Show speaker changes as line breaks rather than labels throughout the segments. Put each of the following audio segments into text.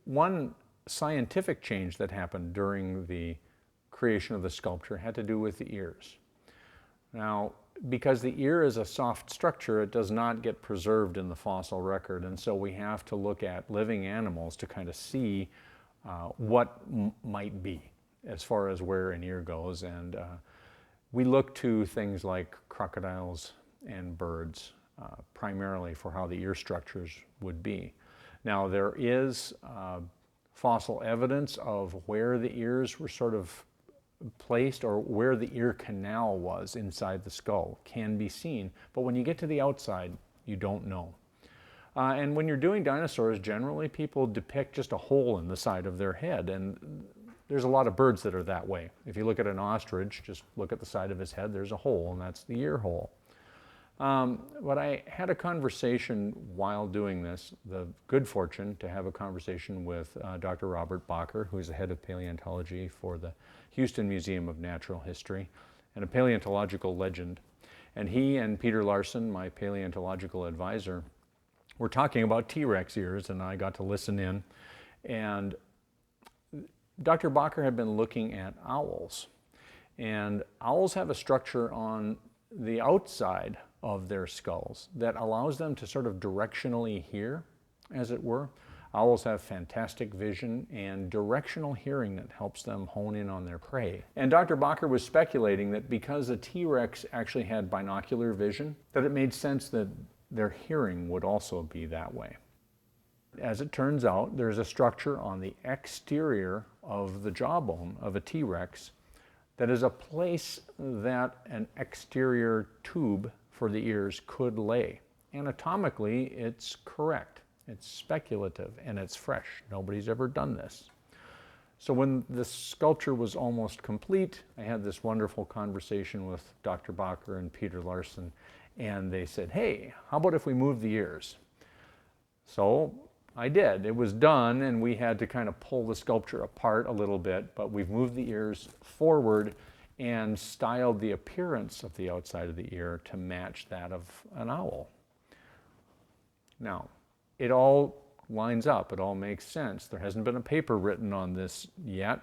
One scientific change that happened during the creation of the sculpture had to do with the ears. Now, because the ear is a soft structure, it does not get preserved in the fossil record, and so we have to look at living animals to kind of see what might be as far as where an ear goes. And we look to things like crocodiles and birds primarily for how the ear structures would be. Now, there is fossil evidence of where the ears were sort of placed, or where the ear canal was inside the skull can be seen, but when you get to the outside, you don't know. And when you're doing dinosaurs, generally people depict just a hole in the side of their head, and there's a lot of birds that are that way. If you look at an ostrich, just look at the side of his head, there's a hole, and that's the ear hole. But I had a conversation while doing this, the good fortune to have a conversation with Dr. Robert Bacher, who is the head of paleontology for the Houston Museum of Natural History and a paleontological legend. And he and Peter Larson, my paleontological advisor, were talking about T-Rex ears, and I got to listen in. And Dr. Bacher had been looking at owls. And owls have a structure on the outside of their skulls that allows them to sort of directionally hear, as it were. Owls have fantastic vision and directional hearing that helps them hone in on their prey. And Dr. Bacher was speculating that because a T-Rex actually had binocular vision, that it made sense that their hearing would also be that way. As it turns out, there's a structure on the exterior of the jawbone of a T-Rex that is a place that an exterior tube for the ears could lay. Anatomically, it's correct. It's speculative and it's fresh. Nobody's ever done this. So when the sculpture was almost complete, I had this wonderful conversation with Dr. Bacher and Peter Larson, and they said, hey, how about if we move the ears? So I did. It was done, and we had to kind of pull the sculpture apart a little bit, but we've moved the ears forward and styled the appearance of the outside of the ear to match that of an owl. Now, it all lines up, it all makes sense. There hasn't been a paper written on this yet,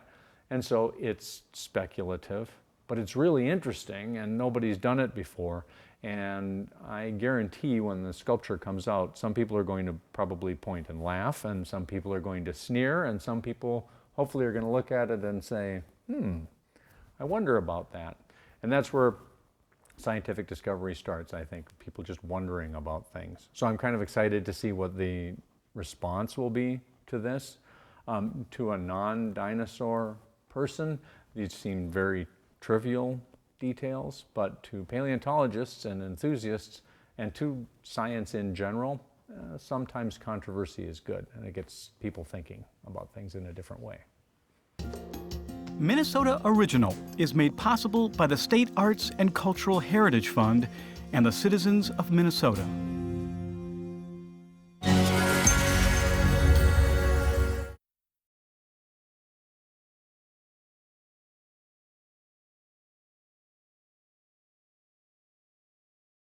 and so it's speculative, but it's really interesting, and nobody's done it before. And I guarantee when the sculpture comes out, some people are going to probably point and laugh, and some people are going to sneer, and some people hopefully are going to look at it and say, I wonder about that. And that's where scientific discovery starts, I think, people just wondering about things. So I'm kind of excited to see what the response will be to this. To a non-dinosaur person, these seem very trivial details, but to paleontologists and enthusiasts, and to science in general, sometimes controversy is good, and it gets people thinking about things in a different way.
Minnesota Original is made possible by the State Arts and Cultural Heritage Fund and the citizens of Minnesota.